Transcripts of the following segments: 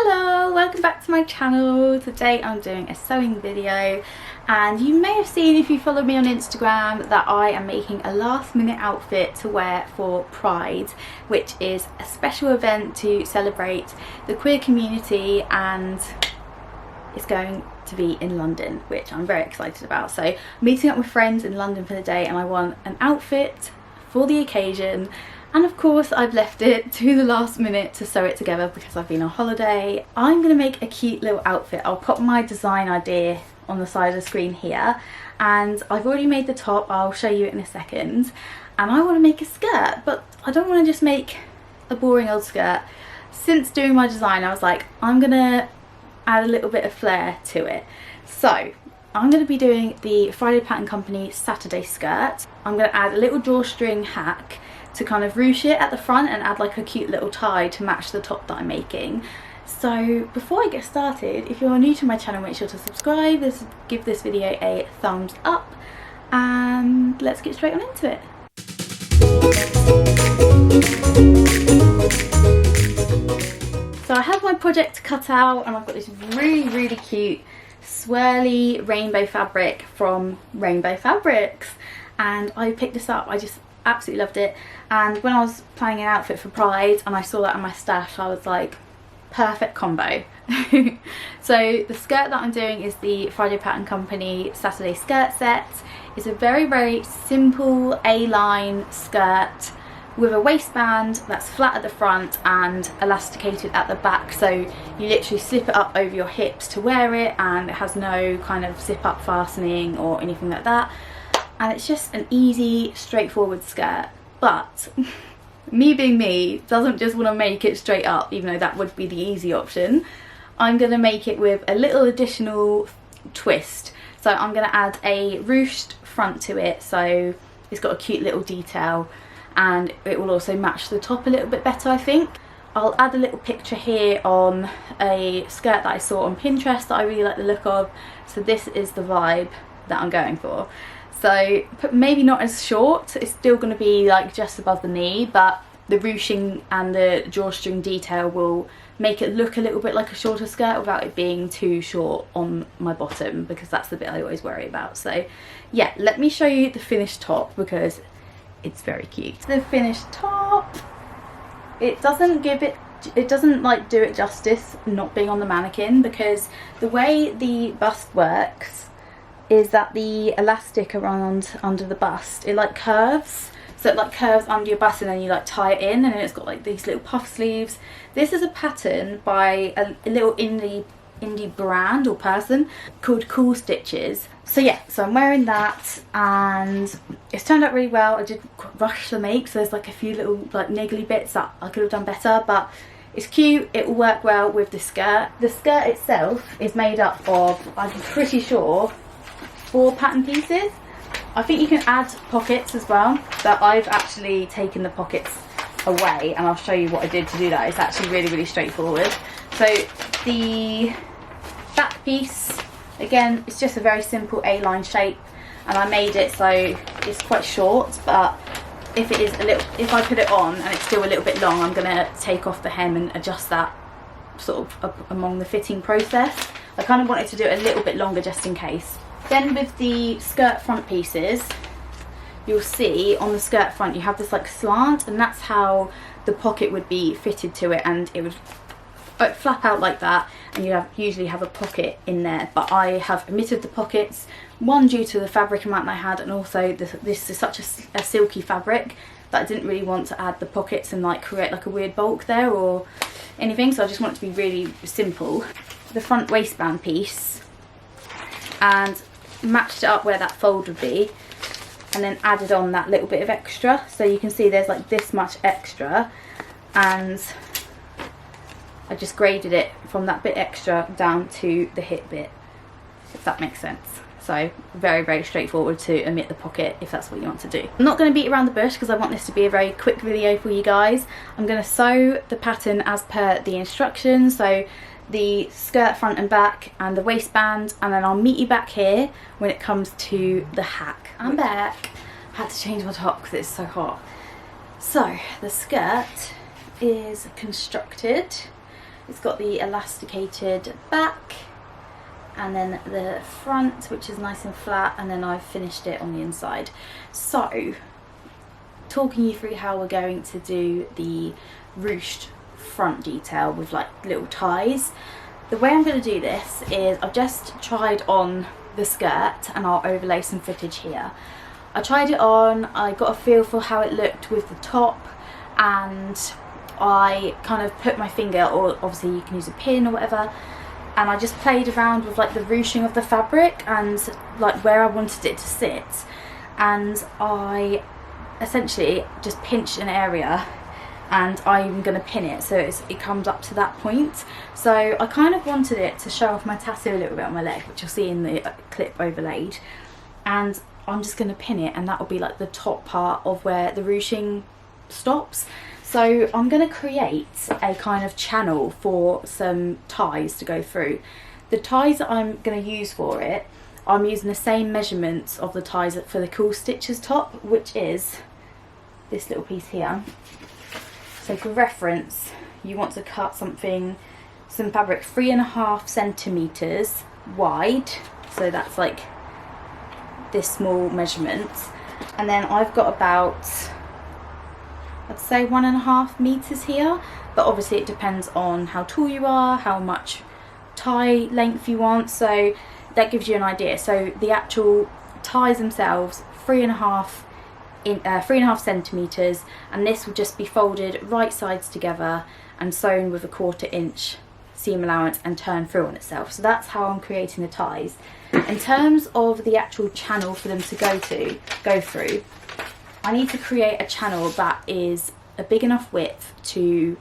Hello, welcome back to my channel. Today I'm doing a sewing video, and you may have seen if you follow me on Instagram that I am making a last minute outfit to wear for Pride, which is a special event to celebrate the queer community, and it's going to be in London, which I'm very excited about. So I'm meeting up with friends in London for the day and I want an outfit for the occasion. And of course I've left it to the last minute to sew it together because I've been on holiday. I'm going to make a cute little outfit. I'll pop my design idea on the side of the screen here, and I've already made the top. I'll show you it in a second. And I want to make a skirt, but I don't want to just make a boring old skirt. Since doing my design I was like, I'm going to add a little bit of flair to it. So I'm going to be doing the Friday Pattern Company Saturday skirt. I'm going to add a little drawstring hack to kind of ruche it at the front and add like a cute little tie to match the top that I'm making. So before I get started, if you're new to my channel, make sure to subscribe, give this video a thumbs up, and let's get straight on into it. So I have my project cut out and I've got this really cute swirly rainbow fabric from Rainbow Fabrics, and I picked this up. I just absolutely loved it, and when I was planning an outfit for Pride and I saw that in my stash, I was like, perfect combo. So the skirt that I'm doing is the Friday Pattern Company Saturday skirt set. It's a very simple A-line skirt with a waistband that's flat at the front and elasticated at the back, so you literally slip it up over your hips to wear it, and it has no kind of zip up fastening or anything like that. And it's just an easy, straightforward skirt. But me being me doesn't just want to make it straight up, even though that would be the easy option. I'm going to make it with a little additional twist. So I'm going to add a ruched front to it, so it's got a cute little detail, and it will also match the top a little bit better, I think. I'll add a little picture here on a skirt that I saw on Pinterest that I really like the look of. So this is the vibe that I'm going for. So maybe not as short, it's still going to be like just above the knee, but the ruching and the drawstring detail will make it look a little bit like a shorter skirt without it being too short on my bottom, because that's the bit I always worry about. So yeah, let me show you the finished top because it's very cute. The finished top, it doesn't like do it justice not being on the mannequin, because the way the bust works is that the elastic around under the bust, it like curves, so it like curves under your bust and then you like tie it in, and then it's got like these little puff sleeves. This is a pattern by a little indie brand or person called Cool Stitches. So yeah, so I'm wearing that and it's turned out really well. I did rush the make, so there's like a few little like niggly bits that I could have done better, but it's cute. It will work well with the skirt. The skirt itself is made up of, I'm pretty sure, 4 pattern pieces. I think you can add pockets as well, but I've actually taken the pockets away and I'll show you what I did to do that. It's actually really straightforward. So the back piece, again, it's just a very simple A-line shape, and I made it so it's quite short, but if I put it on and it's still a little bit long, I'm gonna take off the hem and adjust that sort of along the fitting process. I kind of wanted to do it a little bit longer just in case. Then with the skirt front pieces, you'll see on the skirt front you have this like slant, and that's how the pocket would be fitted to it, and it would flap out like that, and you usually have a pocket in there, but I have omitted the pockets, one due to the fabric amount I had, and also this is such a silky fabric that I didn't really want to add the pockets and like create like a weird bulk there or anything, so I just want it to be really simple. The front waistband piece, and matched it up where that fold would be, and then added on that little bit of extra, so you can see there's like this much extra, and I just graded it from that bit extra down to the hip bit, if that makes sense. So very straightforward to omit the pocket if that's what you want to do. I'm not going to beat around the bush because I want this to be a very quick video for you guys. I'm going to sew the pattern as per the instructions, so the skirt front and back and the waistband, and then I'll meet you back here when it comes to the hack. I'm back. I had to change my top because it's so hot. So the skirt is constructed It's got the elasticated back and then the front, which is nice and flat, and then I've finished it on the inside. So, talking you through how we're going to do the ruched front detail with like little ties. The way I'm going to do this is I've just tried on the skirt, and I'll overlay some footage here. I tried it on, I got a feel for how it looked with the top, and I kind of put my finger, or obviously you can use a pin or whatever, and I just played around with like the ruching of the fabric and like where I wanted it to sit, and I essentially just pinched an area and I'm going to pin it so it comes up to that point. So I kind of wanted it to show off my tattoo a little bit on my leg, which you'll see in the clip overlaid, and I'm just going to pin it, and that will be like the top part of where the ruching stops. So I'm going to create a kind of channel for some ties to go through. The ties that I'm going to use for it, I'm using the same measurements of the ties for the cool stitches top, which is this little piece here. So for reference, you want to cut some fabric 3.5 centimeters wide. So that's like this small measurement. And then I've got about, I'd say 1.5 meters here, but obviously it depends on how tall you are, how much tie length you want, so that gives you an idea. So the actual ties themselves, 3.5 centimeters, and this will just be folded right sides together and sewn with a 1/4 inch seam allowance and turn through on itself. So that's how I'm creating the ties. In terms of the actual channel for them to go through, I need to create a channel that is a big enough width to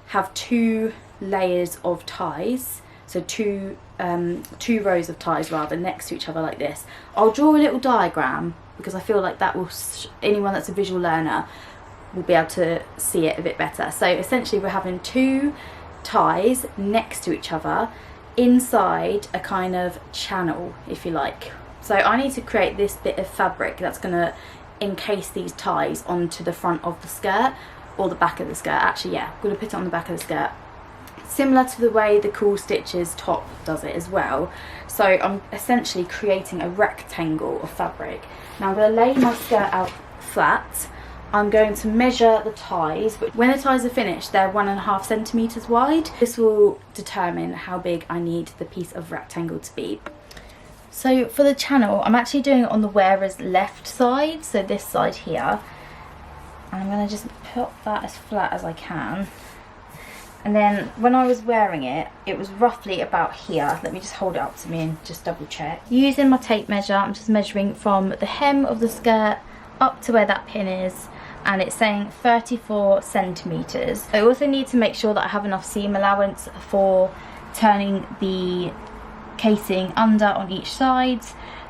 have 2 layers of ties, so two rows of ties rather, next to each other like this. I'll draw a little diagram because I feel like that will, anyone that's a visual learner will be able to see it a bit better. So essentially we're having 2 ties next to each other inside a kind of channel, if you like. So I need to create this bit of fabric that's going to encase these ties onto the front of the skirt, or the back of the skirt. Actually, yeah, I'm going to put it on the back of the skirt, similar to the way the Cool Stitches top does it as well. So I'm essentially creating a rectangle of fabric. Now I'm going to lay my skirt out flat. I'm going to measure the ties. When the ties are finished, they're 1.5 centimeters wide. This will determine how big I need the piece of rectangle to be. So for the channel, I'm actually doing it on the wearer's left side, so this side here. And I'm going to just put that as flat as I can. And then when I was wearing it, it was roughly about here. Let me just hold it up to me and just double check. Using my tape measure, I'm just measuring from the hem of the skirt up to where that pin is, and it's saying 34 centimeters. I also need to make sure that I have enough seam allowance for turning the casing under on each side.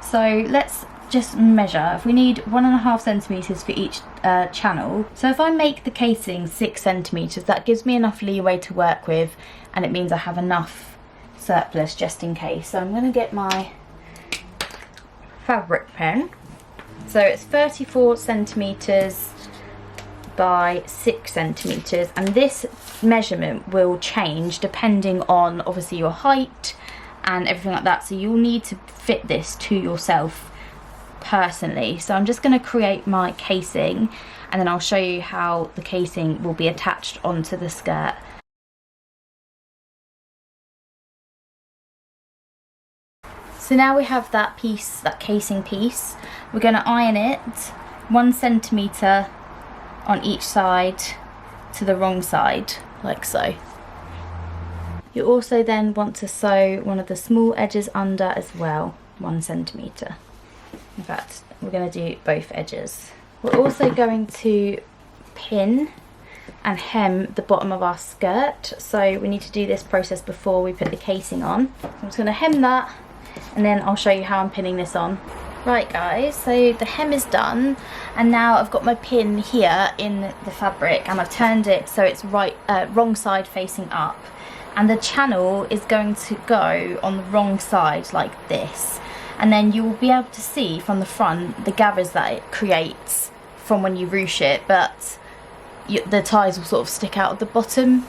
So let's just measure. If we need 1.5 centimeters for each channel, so if I make the casing 6 centimeters, that gives me enough leeway to work with, and it means I have enough surplus just in case. So I'm going to get my fabric pen. So it's 34 centimeters by 6 centimeters, and this measurement will change depending on obviously your height and everything like that, so you'll need to fit this to yourself personally. So I'm just going to create my casing, and then I'll show you how the casing will be attached onto the skirt. So now we have that piece, that casing piece. We're going to iron it 1 centimeter on each side to the wrong side, like so. You also then want to sew one of the small edges under as well, 1 centimeter. In fact, we're going to do both edges. We're also going to pin and hem the bottom of our skirt, so we need to do this process before we put the casing on. So I'm just going to hem that, and then I'll show you how I'm pinning this on. Right guys, so the hem is done, and now I've got my pin here in the fabric, and I've turned it so it's wrong side facing up, and the channel is going to go on the wrong side like this, and then you will be able to see from the front the gathers that it creates from when you ruche it, but the ties will sort of stick out at the bottom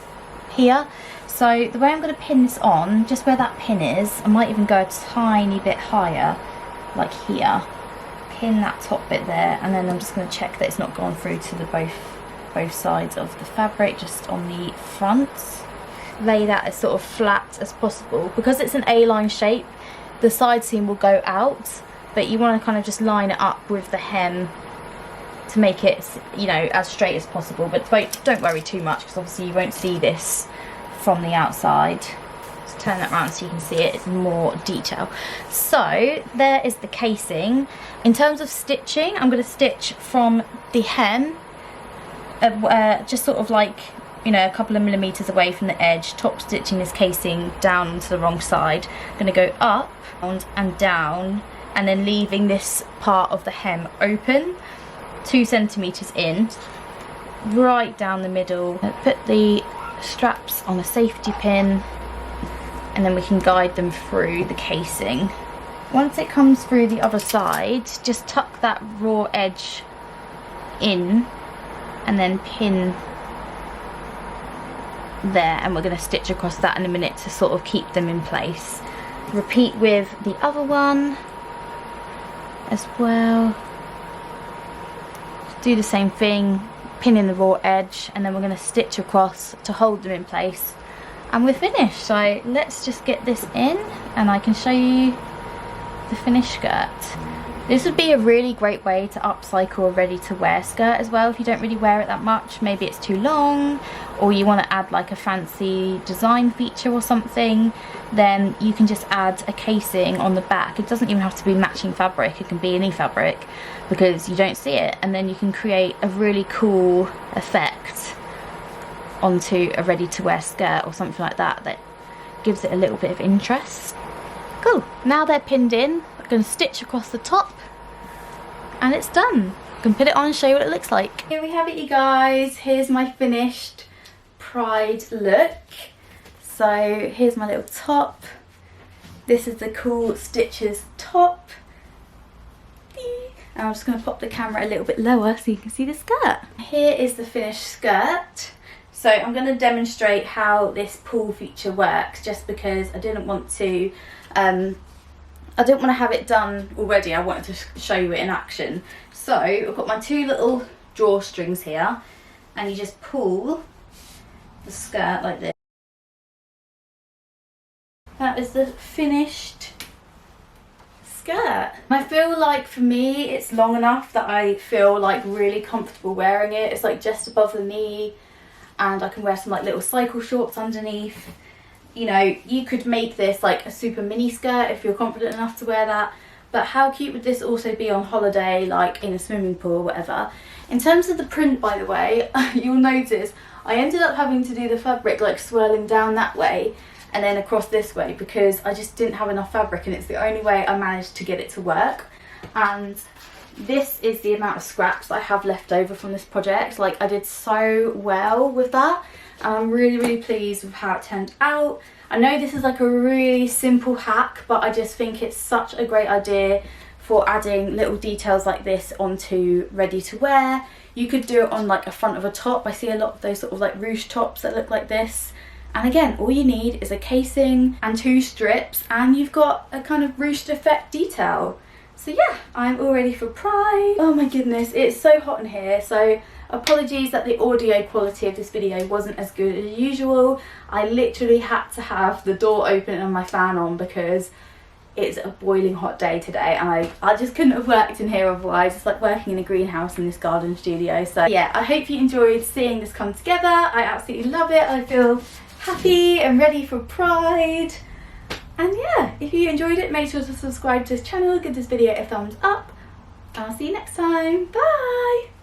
here. So the way I'm going to pin this on, just where that pin is, I might even go a tiny bit higher, like here. Pin that top bit there, and then I'm just going to check that it's not gone through to the both sides of the fabric, just on the front. Lay that as sort of flat as possible. Because it's an A-line shape, the side seam will go out, but you want to kind of just line it up with the hem to make it, you know, as straight as possible. But don't worry too much, because obviously you won't see this from the outside. Just turn that around so you can see it in more detail. So there is the casing. In terms of stitching, I'm going to stitch from the hem, just sort of like, you know, a couple of millimeters away from the edge, top stitching this casing down onto the wrong side. I'm going to go up and down, and then leaving this part of the hem open 2 centimeters in, right down the middle. Put the straps on a safety pin, and then we can guide them through the casing. Once it comes through the other side, just tuck that raw edge in and then pin there, and we're going to stitch across that in a minute to sort of keep them in place. Repeat with the other one as well. Do the same thing, pin in the raw edge, and then we're going to stitch across to hold them in place, and we're finished. So let's just get this in and I can show you the finished skirt. This would be a really great way to upcycle a ready to wear skirt as well. If you don't really wear it that much, maybe it's too long, or you want to add like a fancy design feature or something, then you can just add a casing on the back. It doesn't even have to be matching fabric, it can be any fabric, because you don't see it, and then you can create a really cool effect onto a ready to wear skirt or something like that, that gives it a little bit of interest. Cool, now they're pinned in, I'm going to stitch across the top and it's done. I can put it on and show you what it looks like. Here we have it, you guys. Here's my finished Pride look. So here's my little top. This is the cool stitches top. And I'm just going to pop the camera a little bit lower so you can see the skirt. Here is the finished skirt. So I'm going to demonstrate how this pull feature works, just because I didn't want to have it done already. I wanted to show you it in action. So I've got my 2 little drawstrings here, and you just pull the skirt like this. That is the finished skirt. I feel like for me it's long enough that I feel like really comfortable wearing it. It's like just above the knee, and I can wear some like little cycle shorts underneath. You know, you could make this like a super mini skirt if you're confident enough to wear that, but how cute would this also be on holiday, like in a swimming pool or whatever. In terms of the print, by the way, you'll notice I ended up having to do the fabric like swirling down that way and then across this way, because I just didn't have enough fabric, and it's the only way I managed to get it to work. And this is the amount of scraps I have left over from this project. Like, I did so well with that, and I'm really pleased with how it turned out. I know this is like a really simple hack, but I just think it's such a great idea for adding little details like this onto ready to wear. You could do it on like a front of a top. I see a lot of those sort of like ruched tops that look like this. And again, all you need is a casing and 2 strips, and you've got a kind of ruched effect detail. So yeah, I'm all ready for Pride. Oh my goodness, it's so hot in here, so apologies that the audio quality of this video wasn't as good as usual. I literally had to have the door open and my fan on because it's a boiling hot day today, and I just couldn't have worked in here otherwise. It's like working in a greenhouse in this garden studio. So yeah, I hope you enjoyed seeing this come together. I absolutely love it. I feel happy and ready for Pride. And yeah, if you enjoyed it, make sure to subscribe to this channel, give this video a thumbs up, and I'll see you next time. Bye!